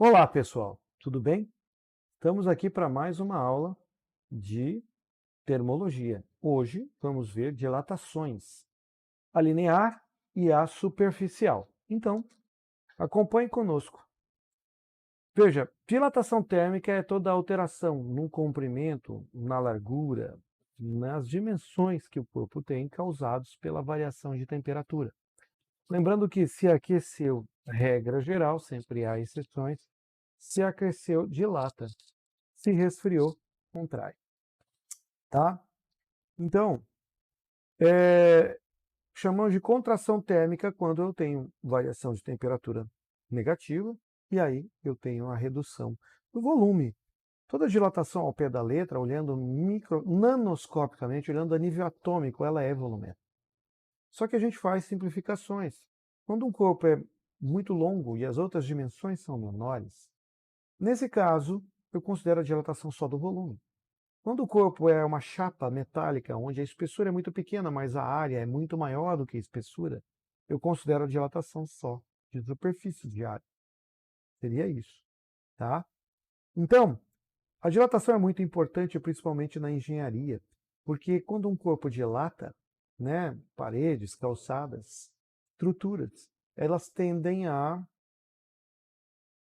Olá, pessoal, tudo bem? Estamos aqui para mais uma aula de termologia. Hoje vamos ver dilatações, a linear e a superficial. Então, acompanhe conosco. Veja, dilatação térmica é toda alteração no comprimento, na largura, nas dimensões que o corpo tem causados pela variação de temperatura. Lembrando que se aqueceu, regra geral, sempre há exceções, se aqueceu, dilata. Se resfriou, contrai, tá? Então, chamamos de contração térmica quando eu tenho variação de temperatura negativa, e aí eu tenho a redução do volume. Toda dilatação ao pé da letra, olhando nanoscopicamente, olhando a nível atômico, ela é volumétrica. Só que a gente faz simplificações. Quando um corpo é muito longo e as outras dimensões são menores, nesse caso, eu considero a dilatação só do volume. Quando o corpo é uma chapa metálica, onde a espessura é muito pequena, mas a área é muito maior do que a espessura, eu considero a dilatação só de superfície de área. Seria isso, tá? Então, a dilatação é muito importante, principalmente na engenharia, porque quando um corpo dilata, né, paredes, calçadas, estruturas, elas tendem a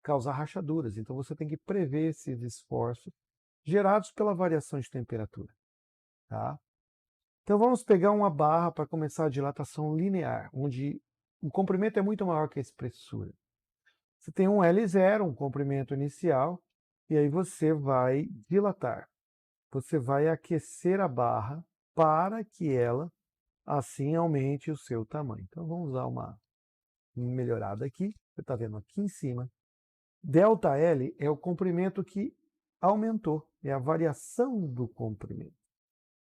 causar rachaduras. Então, você tem que prever esses esforços gerados pela variação de temperatura, tá? Então vamos pegar uma barra para começar a dilatação linear, onde o comprimento é muito maior que a espessura. Você tem um L0, um comprimento inicial, e aí você vai dilatar. Você vai aquecer a barra para que ela, assim, aumente o seu tamanho. Então vamos dar uma melhorada aqui. Você está vendo aqui em cima. ΔL é o comprimento que aumentou, é a variação do comprimento,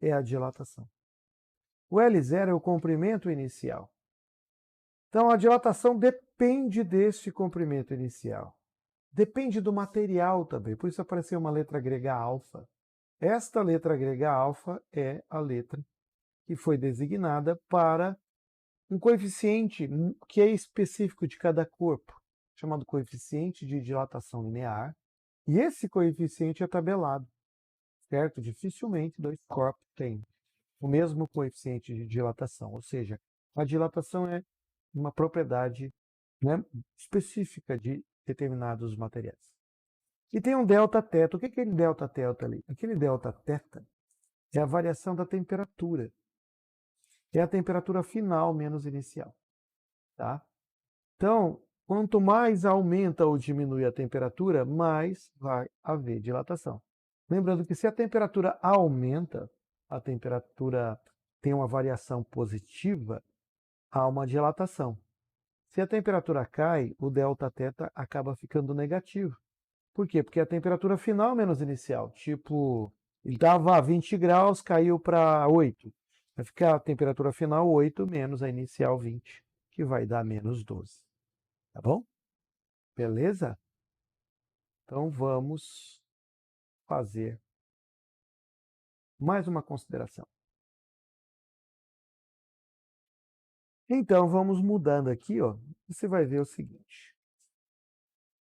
é a dilatação. O L0 é o comprimento inicial. Então, a dilatação depende deste comprimento inicial. Depende do material também, por isso apareceu uma letra grega alfa. Esta letra grega alfa é a letra que foi designada para um coeficiente que é específico de cada corpo, chamado coeficiente de dilatação linear, e esse coeficiente é tabelado, certo? Dificilmente dois corpos têm o mesmo coeficiente de dilatação, ou seja, a dilatação é uma propriedade, né, específica de determinados materiais. E tem um delta θ. O que é aquele delta θ ali? Aquele delta θ é a variação da temperatura. É a temperatura final menos inicial, tá? Então, quanto mais aumenta ou diminui a temperatura, mais vai haver dilatação. Lembrando que se a temperatura aumenta, a temperatura tem uma variação positiva, há uma dilatação. Se a temperatura cai, o Δθ acaba ficando negativo. Por quê? Porque a temperatura final é menos inicial. Tipo, ele dava 20 graus, caiu para 8. Vai ficar a temperatura final 8 menos a inicial 20, que vai dar menos 12. Tá bom? Beleza? Então vamos fazer mais uma consideração. Então vamos mudando aqui, ó. Você vai ver o seguinte.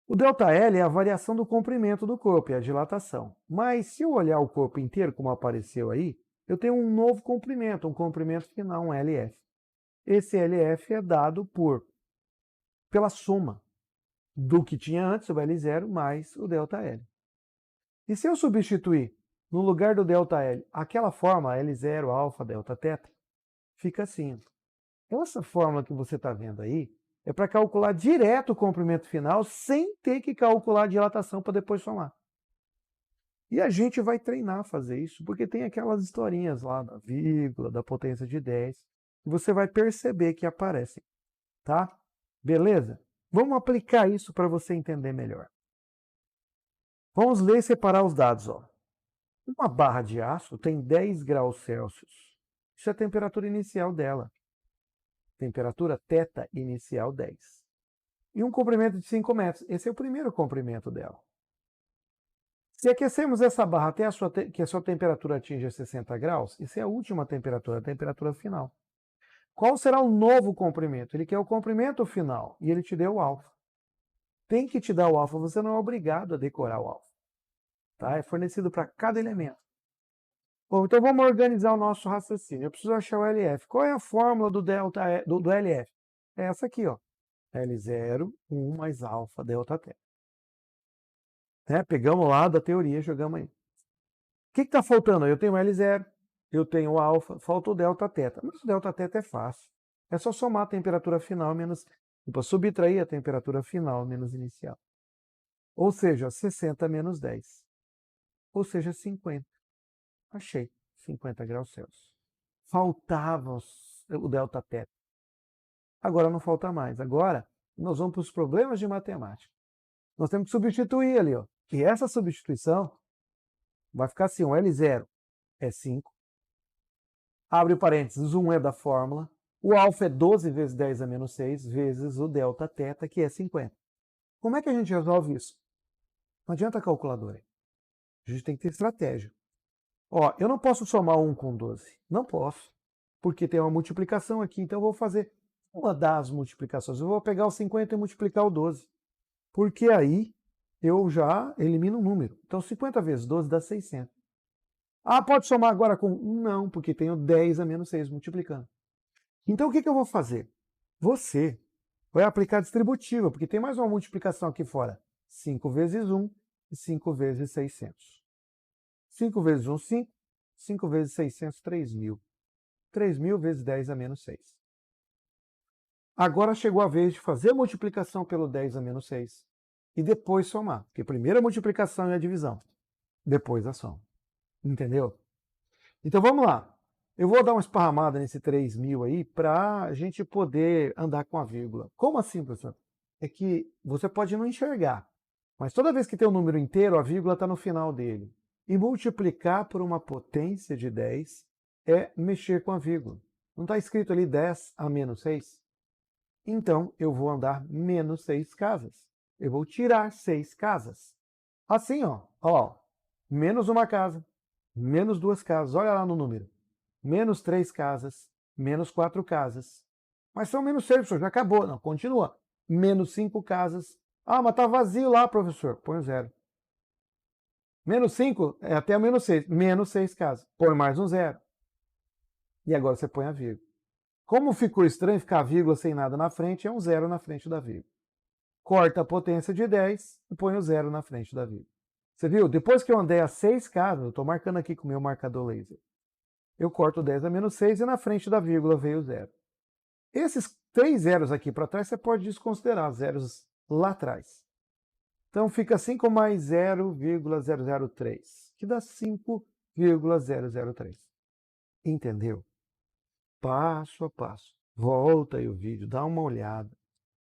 O ΔL é a variação do comprimento do corpo, é a dilatação. Mas se eu olhar o corpo inteiro, como apareceu aí, eu tenho um novo comprimento, um comprimento final, um LF. Esse LF é dado pela soma do que tinha antes, o L0, mais o ΔL. E se eu substituir no lugar do ΔL aquela forma, L0, alfa, delta, θ, fica assim. Então essa fórmula que você está vendo aí é para calcular direto o comprimento final sem ter que calcular a dilatação para depois somar. E a gente vai treinar a fazer isso, porque tem aquelas historinhas lá da vírgula, da potência de 10, que você vai perceber que aparecem, tá? Beleza? Vamos aplicar isso para você entender melhor. Vamos ler e separar os dados, ó. Uma barra de aço tem 10 graus Celsius. Isso é a temperatura inicial dela. Temperatura θ inicial 10. E um comprimento de 5 metros. Esse é o primeiro comprimento dela. Se aquecermos essa barra até que a sua temperatura atinja 60 graus, essa é a última temperatura, a temperatura final. Qual será o novo comprimento? Ele quer o comprimento final e ele te deu o alfa. tem que te dar o alfa, você não é obrigado a decorar o alfa. Tá? É fornecido para cada elemento. Bom, então vamos organizar o nosso raciocínio. Eu preciso achar o LF. Qual é a fórmula do delta do LF? É essa aqui, ó. L0, 1 mais alfa delta θ. Né? Pegamos lá da teoria, jogamos aí. O que está faltando? Eu tenho L0, eu tenho o alfa, falta o delta θ. Mas o delta θ é fácil. É só somar a temperatura final menos... subtrair a temperatura final menos inicial. Ou seja, 60 menos 10. Ou seja, 50. Achei. 50 graus Celsius. Faltava o delta θ. Agora não falta mais. Agora nós vamos para os problemas de matemática. Nós temos que substituir ali, ó. E essa substituição vai ficar assim, o L0 é 5. Abre parênteses, 1 é da fórmula. O alfa é 12 vezes 10 a menos 6, vezes o delta θ, que é 50. Como é que a gente resolve isso? Não adianta a calculadora. A gente tem que ter estratégia. Ó, eu não posso somar 1 com 12. Não posso. Porque tem uma multiplicação aqui. Então eu vou fazer uma das multiplicações. Eu vou pegar o 50 e multiplicar o 12. Porque aí eu já elimino um número. Então 50 vezes 12 dá 600. Ah, pode somar agora com... Não, porque tenho 10 a menos 6 multiplicando. Então o que eu vou fazer? Você vai aplicar distributiva, porque tem mais uma multiplicação aqui fora. 5 vezes 1 e 5 vezes 600. 5 vezes 1, 5. 5 vezes 600, 3.000. 3.000 vezes 10 a menos 6. Agora chegou a vez de fazer a multiplicação pelo 10 a menos 6. E depois somar. Porque primeiro a multiplicação e a divisão. Depois a soma. Entendeu? Então vamos lá. Eu vou dar uma esparramada nesse 3.000 aí para a gente poder andar com a vírgula. Como assim, professor? É que você pode não enxergar. Mas toda vez que tem um número inteiro, a vírgula está no final dele. E multiplicar por uma potência de 10 é mexer com a vírgula. Não está escrito ali 10 a menos 6? Então, eu vou andar menos 6 casas. Eu vou tirar 6 casas. Assim, ó, menos uma casa, menos 2 casas. Olha lá no número. Menos 3 casas, menos 4 casas. Mas são menos 6, professor, já acabou. Não, continua. Menos 5 casas. Ah, mas está vazio lá, professor. Põe o 0. Menos 5 é até o menos 6. Menos 6 casas. Põe mais um 0. E agora você põe a vírgula. Como ficou estranho ficar a vírgula sem nada na frente, é um 0 na frente da vírgula. Corta a potência de 10 e põe o 0 na frente da vírgula. Você viu? Depois que eu andei a 6 casas, eu estou marcando aqui com o meu marcador laser. Eu corto 10 a menos 6 e na frente da vírgula veio o 0. Esses 3 zeros aqui para trás você pode desconsiderar, zeros lá atrás. Então fica 5 mais 0,003, que dá 5,003. Entendeu? Passo a passo. Volta aí o vídeo, dá uma olhada,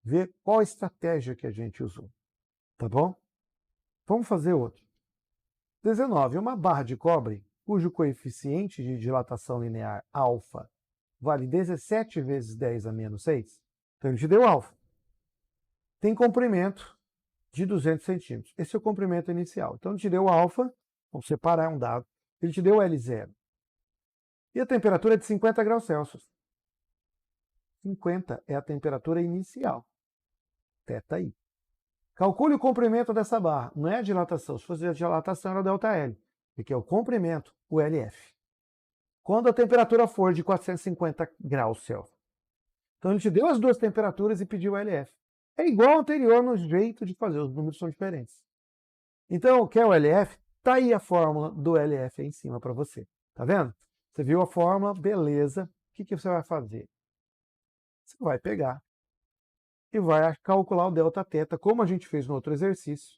vê qual a estratégia que a gente usou. Tá bom? Vamos fazer outro. 19. Uma barra de cobre cujo coeficiente de dilatação linear alfa vale 17 vezes 10 a menos 6. Então ele te deu alfa. Tem comprimento de 200 centímetros. Esse é o comprimento inicial. Então ele te deu alfa, vamos separar, é um dado. Ele te deu L0. E a temperatura é de 50 graus Celsius. 50 é a temperatura inicial. θi. Calcule o comprimento dessa barra. Não é a dilatação. Se fosse a dilatação, era o ΔL. Que é o comprimento, o LF. Quando a temperatura for de 450 graus Celsius. Então ele te deu as duas temperaturas e pediu o LF. É igual ao anterior no jeito de fazer, os números são diferentes. Então, quer o LF? Tá aí a fórmula do LF aí em cima para você. Tá vendo? Você viu a fórmula, beleza. O que você vai fazer? Você vai pegar e vai calcular o Δθ, como a gente fez no outro exercício,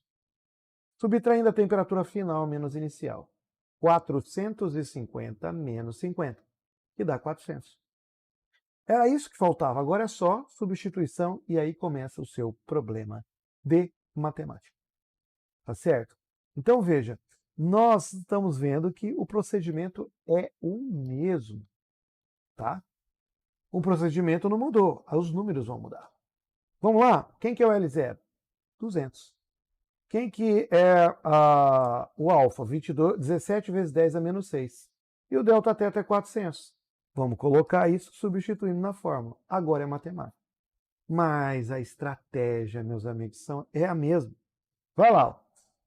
subtraindo a temperatura final menos inicial. 450 menos 50, que dá 400. Era isso que faltava, agora é só substituição e aí começa o seu problema de matemática. Tá certo? Então veja, nós estamos vendo que o procedimento é o mesmo, tá? O procedimento não mudou, os números vão mudar. Vamos lá, quem que é o L0? 200. Quem que é o alfa? 17 vezes 10 a menos 6. E o Δθ é 400. Vamos colocar isso substituindo na fórmula. Agora é matemática. Mas a estratégia, meus amigos, é a mesma. Vai lá, ó.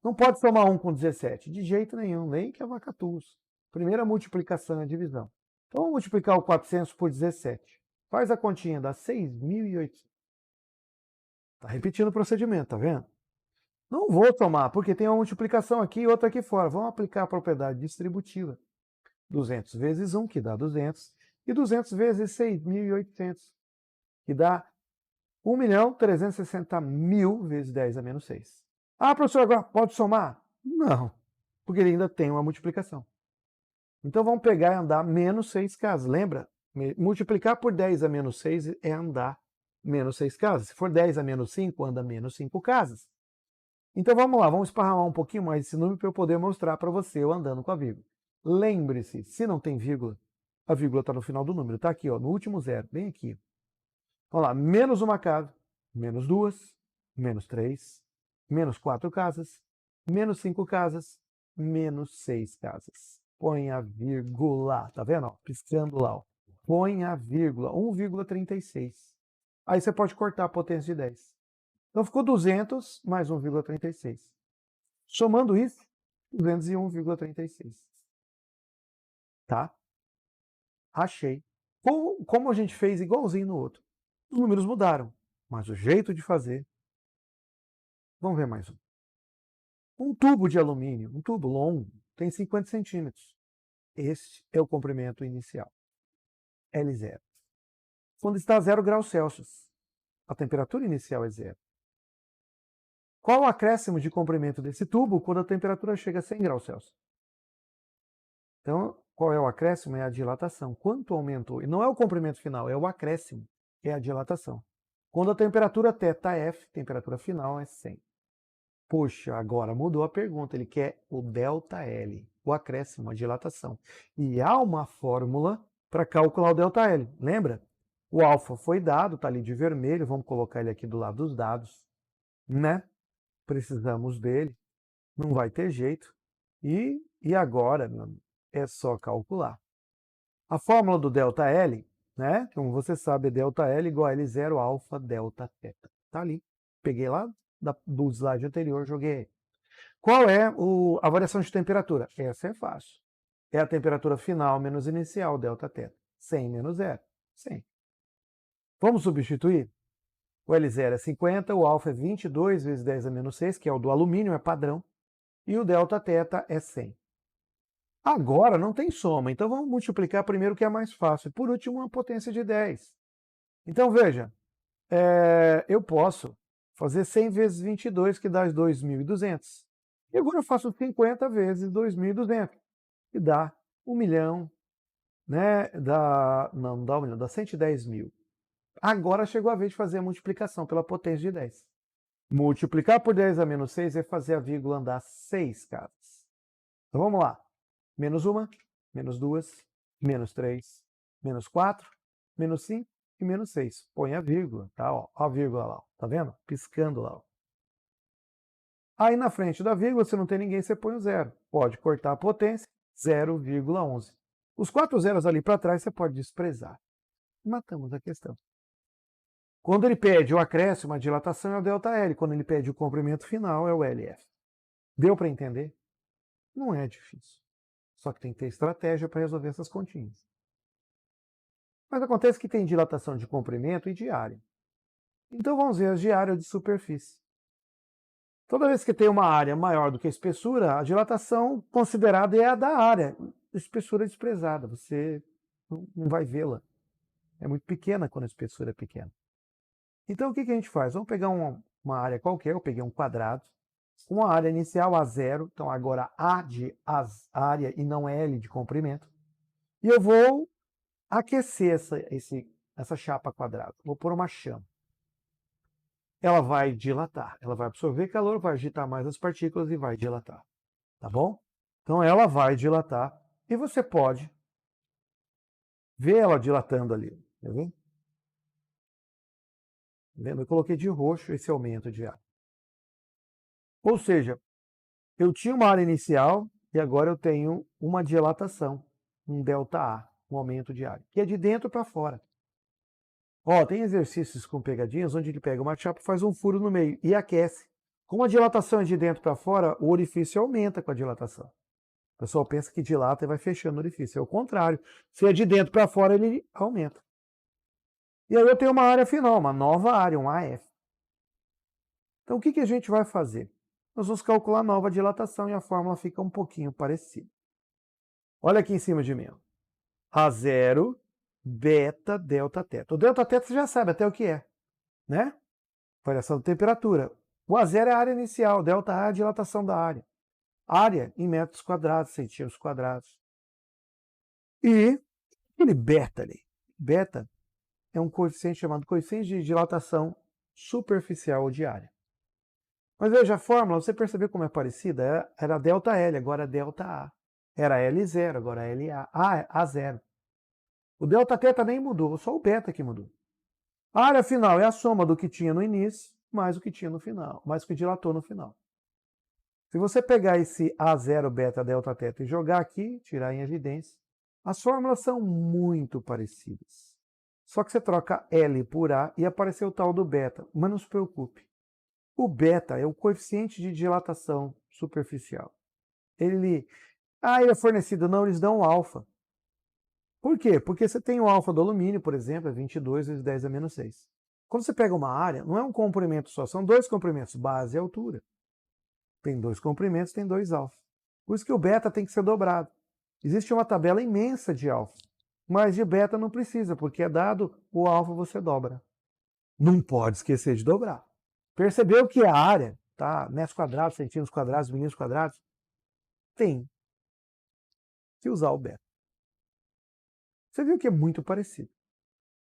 Não pode somar 1 com 17, de jeito nenhum, nem que a vacatus. Primeira multiplicação é a divisão. Então, vamos multiplicar o 400 por 17. Faz a continha, dá 6.800. Está repetindo o procedimento, tá vendo? Não vou somar, porque tem uma multiplicação aqui e outra aqui fora. Vamos aplicar a propriedade distributiva. 200 vezes 1, que dá 200, e 200 vezes 6.800, que dá 1.360.000 vezes 10 a menos 6. Ah, professor, agora pode somar? Não, porque ele ainda tem uma multiplicação. Então vamos pegar e andar menos 6 casas. Lembra? Multiplicar por 10 a menos 6 é andar menos 6 casas. Se for 10 a menos 5, anda menos 5 casas. Então vamos lá, vamos esparramar um pouquinho mais esse número para eu poder mostrar para você eu andando com a vírgula. Lembre-se, se não tem vírgula, a vírgula está no final do número. Está aqui, ó, no último zero, bem aqui. Vamos lá, menos uma casa, menos duas, menos 3, menos 4 casas, menos 5 casas, menos 6 casas. Põe a vírgula, tá vendo? Ó, piscando lá. Ó. Põe a vírgula, 1,36. Aí você pode cortar a potência de 10. Então ficou 200 mais 1,36. Somando isso, 201,36. Tá? Achei. Como a gente fez igualzinho no outro. Os números mudaram, mas o jeito de fazer... Vamos ver mais um. Um tubo de alumínio, um tubo longo, tem 50 centímetros. Este é o comprimento inicial, L0. Quando está a 0 graus Celsius, a temperatura inicial é 0. Qual o acréscimo de comprimento desse tubo quando a temperatura chega a 100 graus Celsius? Então, qual é o acréscimo? É a dilatação. Quanto aumentou? E não é o comprimento final, é o acréscimo, é a dilatação. Quando a temperatura θF, temperatura final, é 100. Poxa, agora mudou a pergunta. Ele quer o ΔL, o acréscimo, a dilatação. E há uma fórmula para calcular o ΔL. Lembra? O alfa foi dado, está ali de vermelho. Vamos colocar ele aqui do lado dos dados. Né? Precisamos dele. Não vai ter jeito. E agora, meu amigo, é só calcular. A fórmula do ΔL, né? Como você sabe, é ΔL igual a L0 alfa delta θ. Tá ali. Peguei lá do slide anterior, joguei. Qual é a variação de temperatura? Essa é fácil. É a temperatura final menos inicial, Δθ. 100 menos 0. 100. Vamos substituir? O L0 é 50, o alfa é 22 vezes 10 a menos 6, que é o do alumínio, é padrão. E o Δθ é 100. Agora não tem soma, então vamos multiplicar primeiro o que é mais fácil. Por último, uma potência de 10. Então veja, eu posso fazer 100 vezes 22, que dá 2.200. E agora eu faço 50 vezes 2.200, que dá 1 milhão, né? Não dá 1 milhão, dá 110 mil. Agora chegou a vez de fazer a multiplicação pela potência de 10. Multiplicar por 10 a menos 6 é fazer a vírgula andar 6 casas. Então vamos lá. Menos 1, menos 2, menos 3, menos 4, menos 5 e menos 6. Põe a vírgula, tá? Ó, a vírgula lá, ó. Tá vendo? Piscando lá. Ó. Aí na frente da vírgula, se não tem ninguém, você põe o 0. Pode cortar a potência, 0,11. Os 4 zeros ali para trás você pode desprezar. Matamos a questão. Quando ele pede o acréscimo, a dilatação é o ΔL. Quando ele pede o comprimento final, é o LF. Deu para entender? Não é difícil. Só que tem que ter estratégia para resolver essas continhas. Mas acontece que tem dilatação de comprimento e de área. Então vamos ver as de área de superfície. Toda vez que tem uma área maior do que a espessura, a dilatação considerada é a da área. A espessura é desprezada, você não vai vê-la. É muito pequena quando a espessura é pequena. Então o que a gente faz? Vamos pegar uma área qualquer, eu peguei um quadrado, uma área inicial A0, então agora A de área e não L de comprimento. E eu vou aquecer essa chapa quadrada. Vou pôr uma chama. Ela vai dilatar, ela vai absorver calor, vai agitar mais as partículas e vai dilatar. Tá bom? Então ela vai dilatar e você pode ver ela dilatando ali. Tá vendo? Eu coloquei de roxo esse aumento de área. Ou seja, eu tinha uma área inicial e agora eu tenho uma dilatação, um ΔA, um aumento de área, que é de dentro para fora. Ó, tem exercícios com pegadinhas onde ele pega uma chapa e faz um furo no meio e aquece. Como a dilatação é de dentro para fora, o orifício aumenta com a dilatação. O pessoal pensa que dilata e vai fechando o orifício. É o contrário. Se é de dentro para fora, ele aumenta. E aí eu tenho uma área final, uma nova área, um AF. Então o que a gente vai fazer? Nós vamos calcular a nova dilatação e a fórmula fica um pouquinho parecida. Olha aqui em cima de mim. A0, beta, delta, teta. O delta, teta você já sabe até o que é, né? Variação da temperatura. O A0 é a área inicial, delta A é a dilatação da área. Área em metros quadrados, centímetros quadrados. E aquele beta ali. Beta é um coeficiente chamado coeficiente de dilatação superficial ou de área. Mas veja a fórmula, você percebeu como é parecida? Era delta L, agora é delta A. Era L0, agora é LA. A0. O delta teta nem mudou, só o beta que mudou. A área final é a soma do que tinha no início, mais o que tinha no final, mais o que dilatou no final. Se você pegar esse A0, beta, delta, teta e jogar aqui, tirar em evidência, as fórmulas são muito parecidas. Só que você troca L por A e apareceu o tal do beta, mas não se preocupe. O beta é o coeficiente de dilatação superficial. Ele é fornecido, não, eles dão alfa. Por quê? Porque você tem o alfa do alumínio, por exemplo, é 22 vezes 10 a menos 6. Quando você pega uma área, não é um comprimento só, são dois comprimentos, base e altura. Tem dois comprimentos, tem dois alfa. Por isso que o beta tem que ser dobrado. Existe uma tabela imensa de alfa, mas de beta não precisa, porque é dado o alfa você dobra. Não pode esquecer de dobrar. Percebeu que a área, tá? Metros quadrados, centímetros quadrados, milímetros quadrados, tem que usar o beta. Você viu que é muito parecido.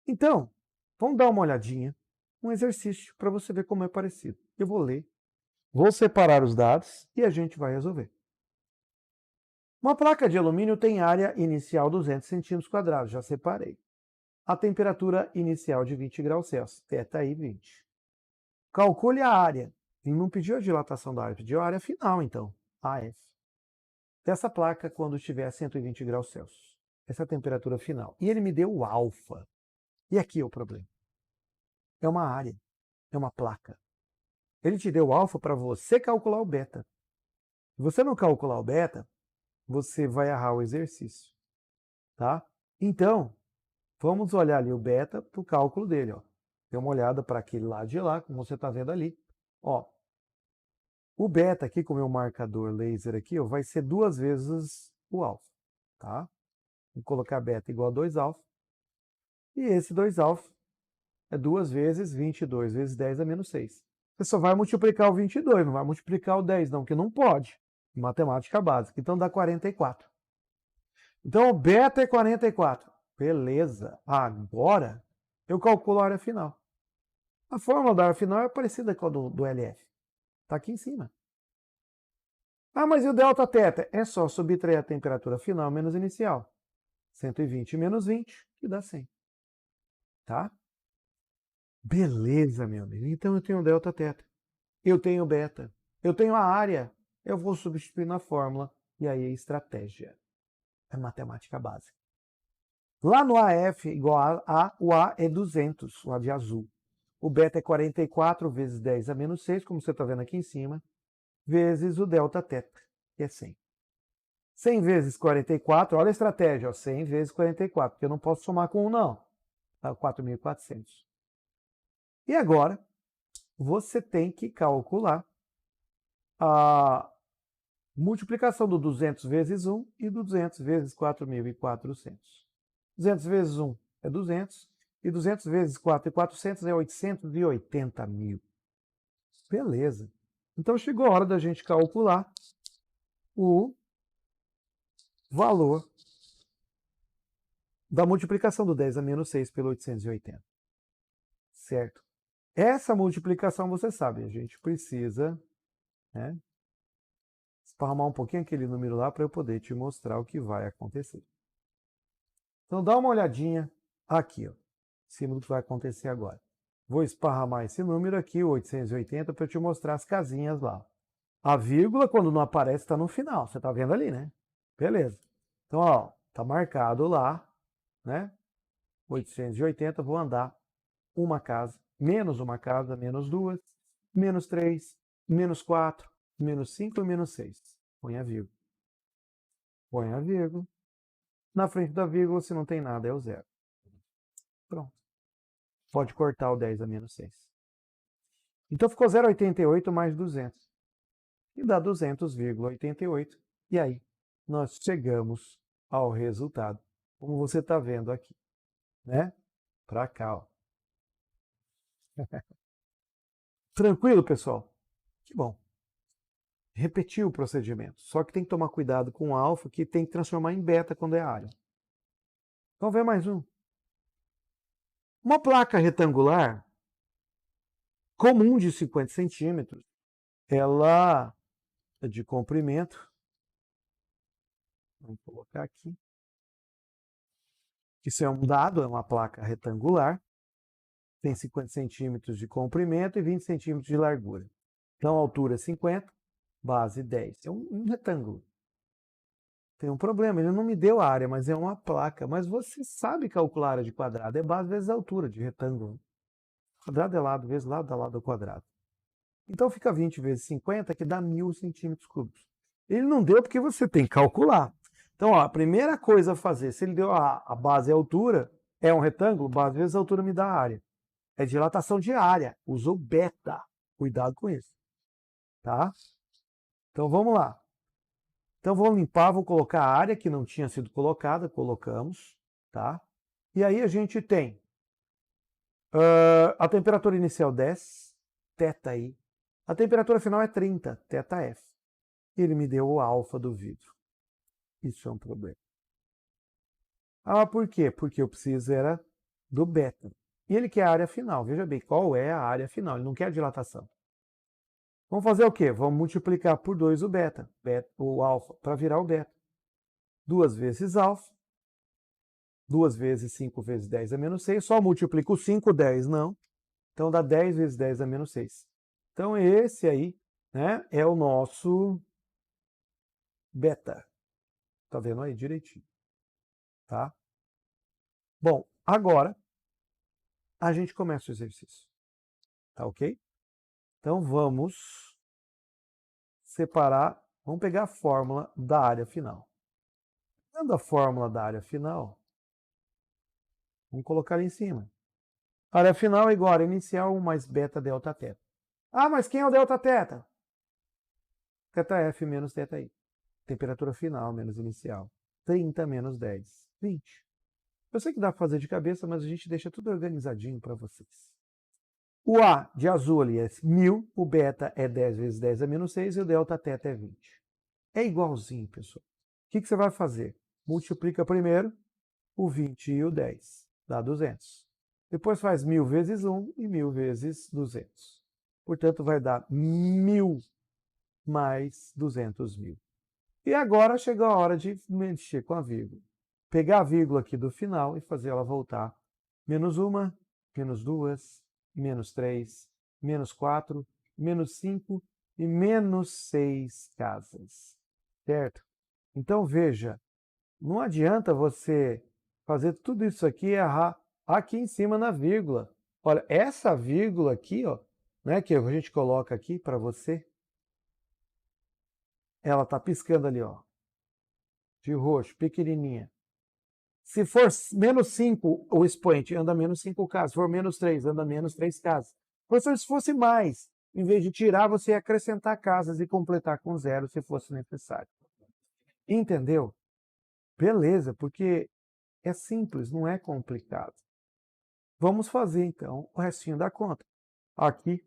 Então, vamos dar uma olhadinha, um exercício para você ver como é parecido. Eu vou ler, vou separar os dados e a gente vai resolver. Uma placa de alumínio tem área inicial 200 centímetros quadrados, já separei. A temperatura inicial de 20 graus Celsius, θ aí 20. Calcule a área. Ele não pediu a dilatação da área, pediu a área final, então, AF. Dessa placa quando estiver a 120 graus Celsius. Essa é a temperatura final. E ele me deu o alfa. E aqui é o problema. É uma área, é uma placa. Ele te deu o alfa para você calcular o beta. Se você não calcular o beta, você vai errar o exercício. Tá? Então, vamos olhar ali o beta para o cálculo dele. Ó. Dê uma olhada para aquele lado de lá, como você está vendo ali. Ó, o beta aqui, com o meu marcador laser aqui, ó, vai ser 2 vezes o alfa. Tá? Vou colocar beta igual a 2 alfa. E esse 2 alfa é 2 vezes 22 vezes 10 a menos 6. Você só vai multiplicar o 22, não vai multiplicar o 10 não, porque não pode. Matemática básica. Então dá 44. Então o beta é 44. Beleza. Agora eu calculo a área final. A fórmula da área final é parecida com a do LF. Está aqui em cima. Ah, mas e o delta teta? É só subtrair a temperatura final menos inicial. 120 menos 20, que dá 100. Tá? Beleza, meu amigo. Então eu tenho delta teta. Eu tenho beta. Eu tenho a área. Eu vou substituir na fórmula. E aí é estratégia. É matemática básica. Lá no AF igual a, o A é 200, o A de azul. O beta é 44 vezes 10 a menos 6, como você está vendo aqui em cima, vezes o delta teta, que é 100. 100 vezes 44, olha a estratégia, ó, 100 vezes 44, porque eu não posso somar com 1 não. Tá 4.400. E agora, você tem que calcular a multiplicação do 200 vezes 1 e do 200 vezes 4.400. 200 vezes 1 é 200, e 200 vezes 4.400 é 880 mil. Beleza. Então chegou a hora da gente calcular o valor da multiplicação do 10 a menos 6 pelo 880. Certo? Essa multiplicação, você sabe, a gente precisa, né, esparramar um pouquinho aquele número lá para eu poder te mostrar o que vai acontecer. Então dá uma olhadinha aqui, ó, em cima do que vai acontecer agora. Vou esparramar esse número aqui, 880, para eu te mostrar as casinhas lá. A vírgula, quando não aparece, está no final. Você está vendo ali, né? Beleza. Então, ó, tá marcado lá, né? 880, vou andar uma casa, menos uma casa, menos duas, menos 3, menos 4, menos 5 e menos 6. Põe a vírgula. Põe a vírgula. Na frente da vírgula, se não tem nada, é o zero. Pronto. Pode cortar o 10 a menos 6. Então ficou 0,88 mais 200. E dá 200,88. E aí, nós chegamos ao resultado, como você está vendo aqui, né? Para cá, ó. Tranquilo, pessoal? Que bom. Repetir o procedimento. Só que tem que tomar cuidado com o alfa, que tem que transformar em beta quando é área. Vamos ver mais um. Uma placa retangular comum de 50 centímetros, ela é de comprimento. Vamos colocar aqui. Isso é um dado, é uma placa retangular. Tem 50 centímetros de comprimento e 20 centímetros de largura. Então, altura 50, base 10. É um retângulo. Tem um problema, ele não me deu a área, mas é uma placa. Mas você sabe calcular a área de quadrado, é base vezes a altura de retângulo. Quadrado é lado, vezes lado, dá lado ao quadrado. Então fica 20 vezes 50, que dá 1000 centímetros cúbicos. Ele não deu porque você tem que calcular. Então, ó, a primeira coisa a fazer, se ele deu a base e a altura, é um retângulo, base vezes a altura me dá a área. É dilatação de área, usou beta. Cuidado com isso. Tá? Então vamos lá. Então vou limpar, vou colocar a área que não tinha sido colocada, colocamos, tá? E aí a gente tem a temperatura inicial 10, θi. A temperatura final é 30, θf. Ele me deu o alfa do vidro. Isso é um problema. Ah, por quê? Porque eu preciso era do beta. E ele quer a área final. Veja bem, qual é a área final? Ele não quer a dilatação. Vamos fazer o quê? Vamos multiplicar por 2 o beta, o alfa, para virar o beta. 2 vezes alfa. 2 vezes 5 vezes 10 a menos 6. Só multiplico 5, 10 não. Então dá 10 vezes 10 a menos 6. Então esse aí, né, é o nosso beta. Tá vendo aí direitinho? Tá? Bom, agora a gente começa o exercício. Tá ok? Então vamos separar, vamos pegar a fórmula da área final. Pegando a fórmula da área final, vamos colocar ali em cima. A área final é igual a área inicial mais beta delta θ. Ah, mas quem é o delta θ? θf menos θi. Temperatura final menos inicial. 30 menos 10. 20. Eu sei que dá para fazer de cabeça, mas a gente deixa tudo organizadinho para vocês. O A de azul ali é 1000, o beta é 10 vezes 10 a menos 6 e o delta θ é 20. É igualzinho, pessoal. O que você vai fazer? Multiplica primeiro o 20 e o 10, dá 200. Depois faz 1000 vezes 1 e 1000 vezes 200. Portanto, vai dar 1000 mais 200.000. E agora chegou a hora de mexer com a vírgula. Pegar a vírgula aqui do final e fazer ela voltar. Menos 1, menos 2, menos 3, menos 4, menos 5 e menos 6 casas. Certo? Então, veja, não adianta você fazer tudo isso aqui e errar aqui em cima na vírgula. Olha, essa vírgula aqui, ó, né, que a gente coloca aqui para você, ela está piscando ali, ó, de roxo, pequenininha. Se for menos 5, o expoente anda menos 5 casas. Se for menos 3, anda menos 3 casas. Professor, se fosse mais, em vez de tirar, você ia acrescentar casas e completar com zero se fosse necessário. Entendeu? Beleza, porque é simples, não é complicado. Vamos fazer, então, o restinho da conta. Aqui,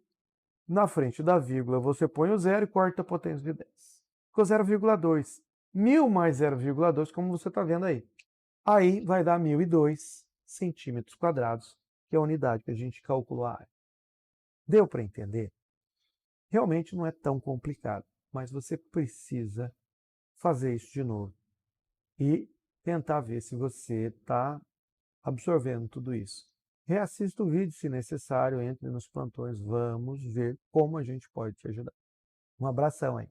na frente da vírgula, você põe o zero e corta a potência de 10. Ficou 0,2. 1000 mais 0,2, como você está vendo aí. Aí vai dar 1002 centímetros quadrados, que é a unidade que a gente calculou a área. Deu para entender? Realmente não é tão complicado, mas você precisa fazer isso de novo e tentar ver se você está absorvendo tudo isso. Reassista o vídeo se necessário, entre nos plantões, vamos ver como a gente pode te ajudar. Um abração aí.